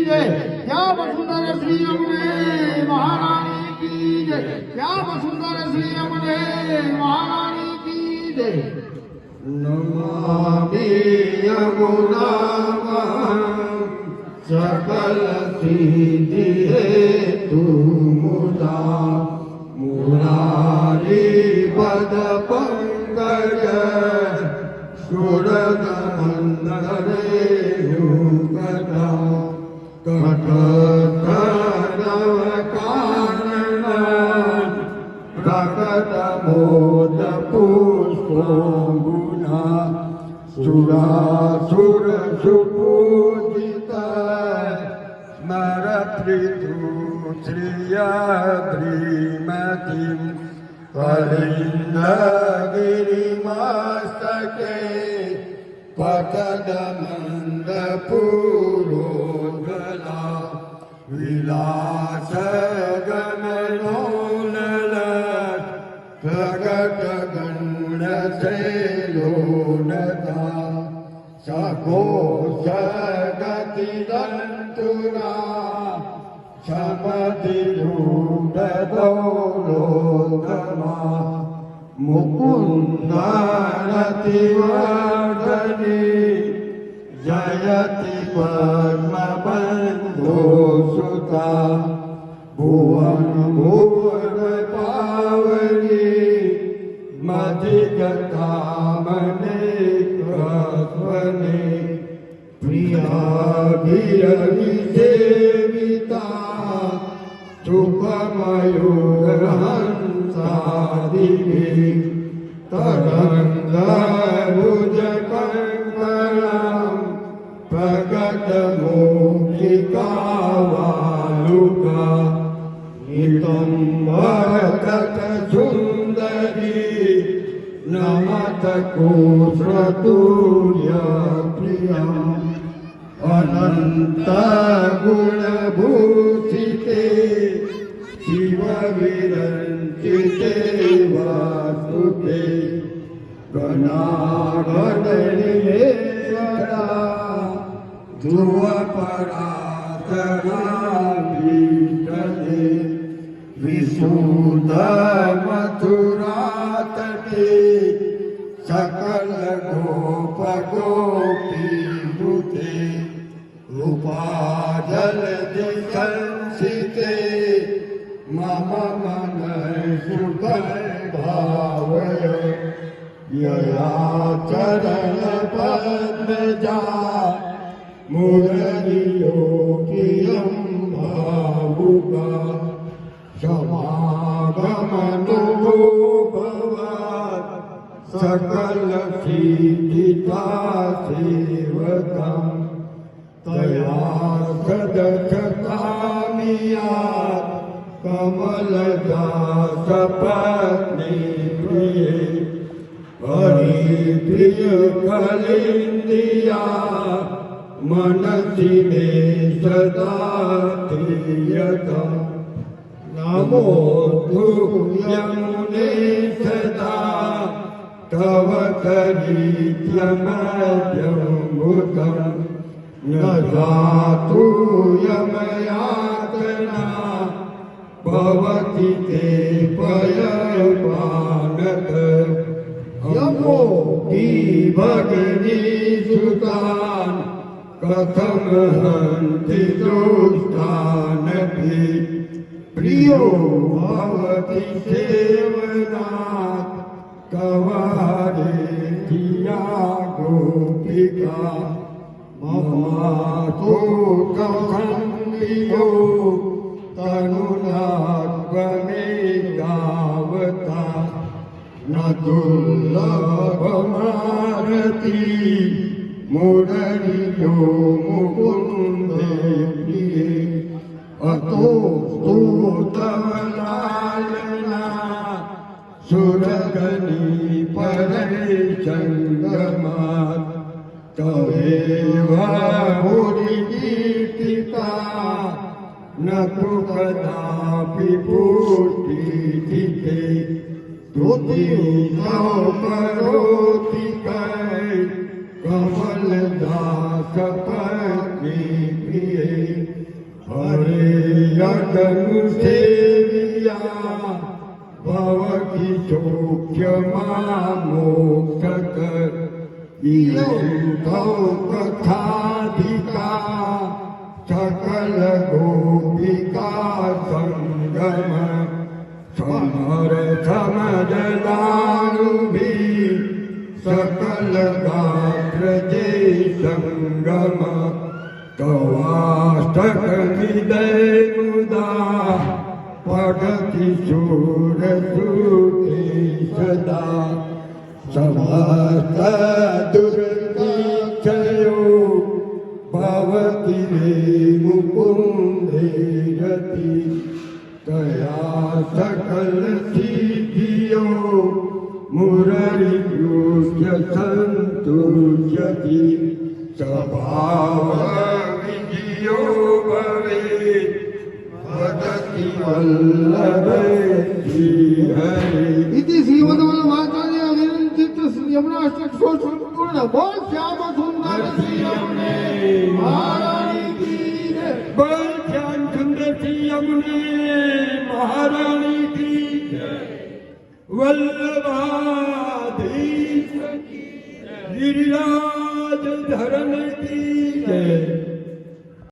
जय। क्या वसुंधरा श्री अम्बे महारानी की जय। क्या वसुंधरा श्री अम्बे महारानी की जय। नमामि यमुनां सकल सिद्धि हेतु मुदा मुरारी पद पंकज सुरग मंदरे कथा कटनव कारण प्रकट मोद पुष्पो गुणा सुरासुर सुपूजित स्मरतृतु श्रियद्रिमतिं कलिन्दगिरिमस्तके पतदमन्दपुरोज्ज्वला विलासगमनोलल प्रकट गणशैलोनता सघोष गतिदन्तुरा समधिरूढदौलोदमा मुकुन्दरतिवर्धने जयति पद्मबन्धो सुता भुवन भुवन पावनी मधिगतामने कृत्वने प्रियाभिरविसेविता सुखमयूरहंसादिभिः तरङ्गभुजकङ्कणं प्रकटमौक्तिकावालुका नितम्बरतटसुन्दरी नमत कुश्रतुल्यप्रियम् अनन्तगुणभूषिते शिवविरञ्चिते वासुते गणागणेश्वरा ध्रुवपरातराभीष्टते विशुद्धमथुरातटे सकल गोपगोपीनुते रूपाजलधि संसिते मम मन सुख भावय यया चरण पद्मजा मुरलियोगियं भावुका समागमनुभवत् सकल सिद्धिता सेवकम् तया सदक्षतामियात् कमलदास पत्नी प्रिये हरिप्रिय कलिन्दिया मनसि मे सदा प्रियतम् नमोऽस्तु यमुने सदा तव करीत्यमद्यम्बुतम् न जातु यमयातना भवति ते पयपानक यमोऽपि भगिनीसुतान् कथं हन्ति दुष्टानपि प्रियो भवति सेवनात् कवारे धिया गोपिका ममातो कथन्वियो तनुनात्वमे गावता न दुर्लभमारति मुररियो मुकुन्दे प्रिये अतोऽस्तु तव लालना सुरगणी परैसङ्गमात् तवेव भुरिगीतिका न तु कदापि पुष्टिदिते स्तुतिं करोति कै कमलदास पत्नी प्रिये પદનું સેવિયા ભવકી ચોખ્યમાં મોક્ષ કથાધિકા સકલ ગોપિકા સંગમ સમર સમજલાનુભી સકલ ગાત્ર જે સંગમ કવાષ્ટક નિદય મુદા પઠતિ શૂર સુખે સદા સમસ્ત દુર્ગીક્ષયો ભવતિ રે મુકુંદે રતિ તયા સકલ સિદ્ધિઓ મુરરી કૃષ્ય સંતુષ્યતિ સ્વભાવ વિજયો ભવે વદતિ વલ્લભે શ્રી હરે इति श्रीमद्वल्लभाचार्य विरचित यमुनाष्टक संपूर्ण बोल श्याम सुंदर श्री यमुने महारानी की जय। बोल श्याम सुंदर श्री यमुने महारानी की जय। वल्लभाधीश गिरिराज धरण की जय।